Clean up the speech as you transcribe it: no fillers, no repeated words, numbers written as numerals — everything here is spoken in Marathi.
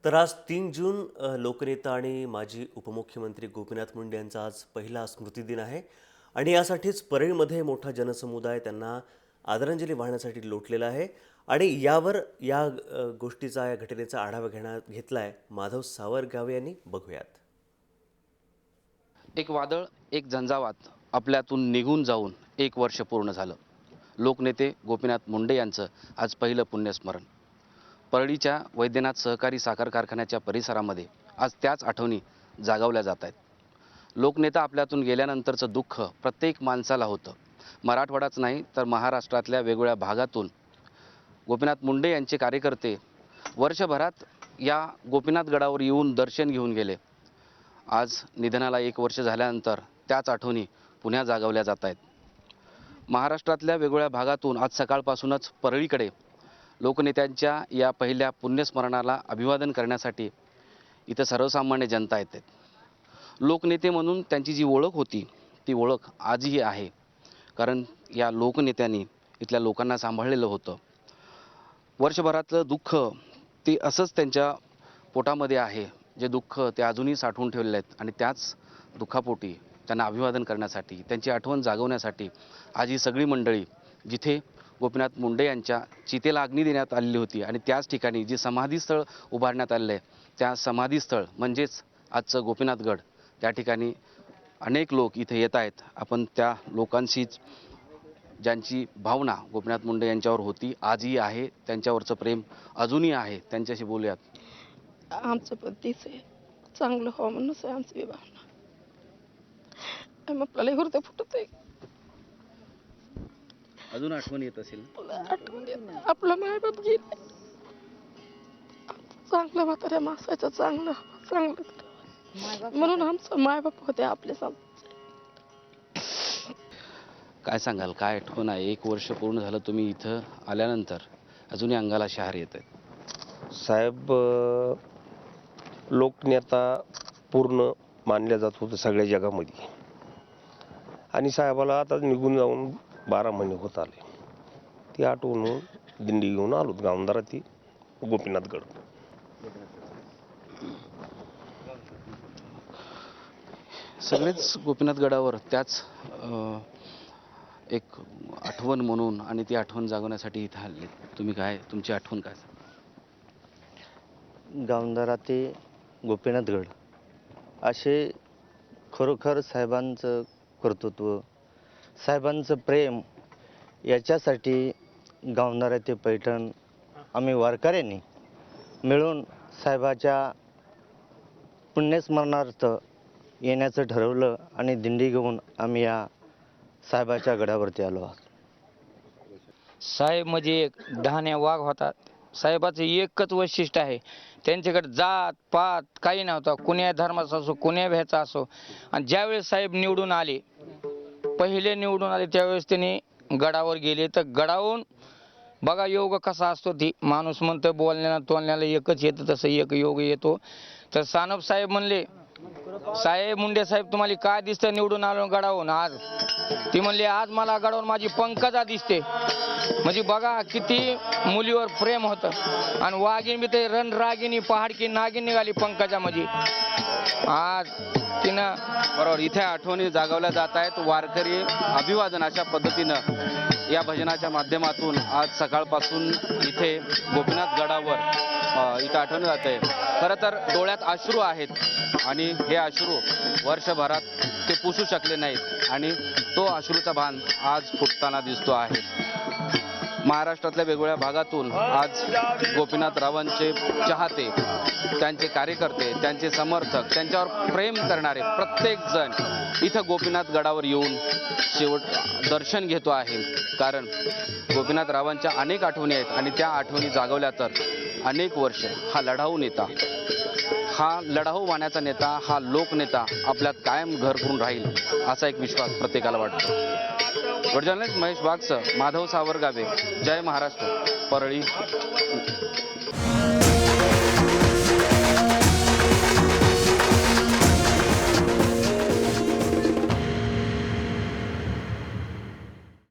तर आज 3 जून लोकनेता आणि माजी उपमुख्यमंत्री गोपीनाथ मुंडे यांचा आज पहिला स्मृतिदिन आहे आणि यासाठीच परळीमध्ये मोठा जनसमुदाय त्यांना आदरांजली वाहण्यासाठी लोटलेला आहे आणि या गोष्टीचा या घटनेचा आढावा घेतलाय माधव सावरगावे यांनी. बघूयात. एक वादळ, एक झंझावात आपल्यातून निघून जाऊन 1 वर्ष पूर्ण झालं. लोकनेते गोपीनाथ मुंडे यांचं आज पहिलं पुण्यस्मरण. परळीच्या वैद्यनाथ सहकारी साखर कारखान्याच्या परिसरामध्ये आज त्याच आठवणी जागवल्या जात आहेत. लोकनेता आपल्यातून गेल्यानंतरचं दुःख प्रत्येक माणसाला होतं. मराठवाडाच नाही तर महाराष्ट्रातल्या वेगवेगळ्या भागातून गोपीनाथ मुंडे यांचे कार्यकर्ते वर्षभरात या गोपीनाथ गडावर येऊन दर्शन घेऊन गेले. आज निधनाला 1 वर्ष झाल्यानंतर त्याच आठवणी पुन्हा जागवल्या जात आहेत. महाराष्ट्रातल्या वेगवेगळ्या भागातून आज सकाळपासूनच परळीकडे लोकनेत्यांच्या या पहिल्या पुण्यस्मरणाला अभिवादन करण्यासाठी इथं सर्वसामान्य जनता येते. लोकनेते म्हणून त्यांची जी ओळख होती ती ओळख आजही आहे, कारण या लोकनेत्यांनी इथल्या लोकांना सांभाळलेलं होतं. वर्षभरातलं दुःख ते असंच त्यांच्या पोटामध्ये आहे, जे दुःख ते अजूनही साठवून ठेवलेले आहेत आणि त्याच दुःखापोटी त्यांना अभिवादन करण्यासाठी, त्यांची आठवण जागवण्यासाठी आज ही सगळी मंडळी जिथे गोपीनाथ मुंडे यांच्या चितेला अग्नी देण्यात आलेली होती आणि त्याच ठिकाणी जे समाधीस्थळ उभारण्यात आलेलं आहे त्या समाधीस्थळ म्हणजेच आजचं गोपीनाथगड, त्या ठिकाणी अनेक लोक इथे येत आहेत. आपण त्या लोकांशीच ज्यांची भावना गोपीनाथ मुंडे यांच्यावर होती, आजही आहे, त्यांच्यावरचं प्रेम अजूनही आहे, त्यांच्याशी बोलूयात. आमचं पण तीच आहे, चांगलं हो म्हणूनच आहे आमची भावना. आपल्याला हृदय फुटत आहे. अजून आठवण येत असेल? आठवण येत. आपलं मायबाप गेले, चांगलं म्हाताऱ्या माणसाचं चांगलं म्हणून आमचं मायबाप होते आपले. काय सांगाल, काय आठवण आहे? 1 वर्ष पूर्ण झालं तुम्ही इथं आल्यानंतर अजूनही अंगाला शहार येत आहेत. साहेब लोकनेता पूर्ण मानल्या जात होतं सगळ्या जगामध्ये आणि साहेबाला आता निघून जाऊन 12 महिने होत आले. ती आठवून दिंडी घेऊन आलो गावंदारा ती गोपीनाथगड. सगळेच गोपीनाथ गडावर त्याच एक आठवण म्हणून आणि ती आठवण जागवण्यासाठी इथं आले. तुम्ही काय, तुमची आठवण काय? गावंदारा ते गोपीनाथगड असे खरोखर साहेबांचं कर्तृत्व, साहेबांचं प्रेम, याच्यासाठी गावंदारा ते पैठण आम्ही वारकऱ्यांनी मिळून साहेबाच्या पुण्यस्मरणार्थ येण्याचं ठरवलं आणि दिंडी घेऊन आम्ही या साहेबाच्या गडावरती आलो आहोत. साहेब म्हणजे एक डहाण्या वाघ होता. साहेबाचं एकच वैशिष्ट्य आहे, त्यांच्याकडे जात पात काही नव्हता, कुण्या धर्माचा असो, कुण्या भ्याचा असो. आणि ज्यावेळेस साहेब निवडून आले, पहिले निवडून आले त्यावेळेस त्यांनी गडावर गेले. तर गडावरून बघा योग कसा असतो, ती माणूस म्हणतं बोलण्याला तोलण्याला एकच येतं, तसं एक योग येतो. तर सानप साहेब म्हणले, साहेब मुंडे साहेब तुम्हाला काय दिसतं निवडून आलो गडावरून आज? ती म्हणले, आज मला गडावरून माझी पंकजा दिसते. म्हणजे बघा किती मुलीवर प्रेम होतं. आणि वाघीण बी ते रणरागिणी पहाडकी नागिन निघाली पंकजा म्हणजे आज तिनं. बरोबर, इथे आठवणी जागवल्या जात आहेत. वारकरी अभिवादन अशा पद्धतीनं या भजनाच्या माध्यमातून आज सकाळपासून इथे गोपीनाथ गडावर इथं आठवण जात आहे. खरं तर डोळ्यात अश्रू आहेत आणि हे अश्रू वर्षभरात ते पुसू शकले नाहीत आणि तो अश्रूचा बांध आज फुटताना दिसतो आहे. महाराष्ट्रातल्या वेगवेगळ्या भागातून आज गोपीनाथरावांचे चाहते, त्यांचे कार्यकर्ते, त्यांचे समर्थक, त्यांच्यावर प्रेम करणारे प्रत्येक जण इथं गोपीनाथ गडावर येऊन दर्शन घेतो आहे. कारण गोपीनाथरावांच्या अनेक आठवणी आहेत आणि त्या आठवणी जागवल्या तर अनेक वर्ष हा लढाऊ नेता, हा लढाऊ वाण्याचा नेता, हा लोकनेता आपल्यात कायम घर करून राहील असा एक विश्वास प्रत्येकाला वाटतो. जर्नलिस्ट महेश वाघसह माधव सावरगावे, जय महाराष्ट्र, परळी.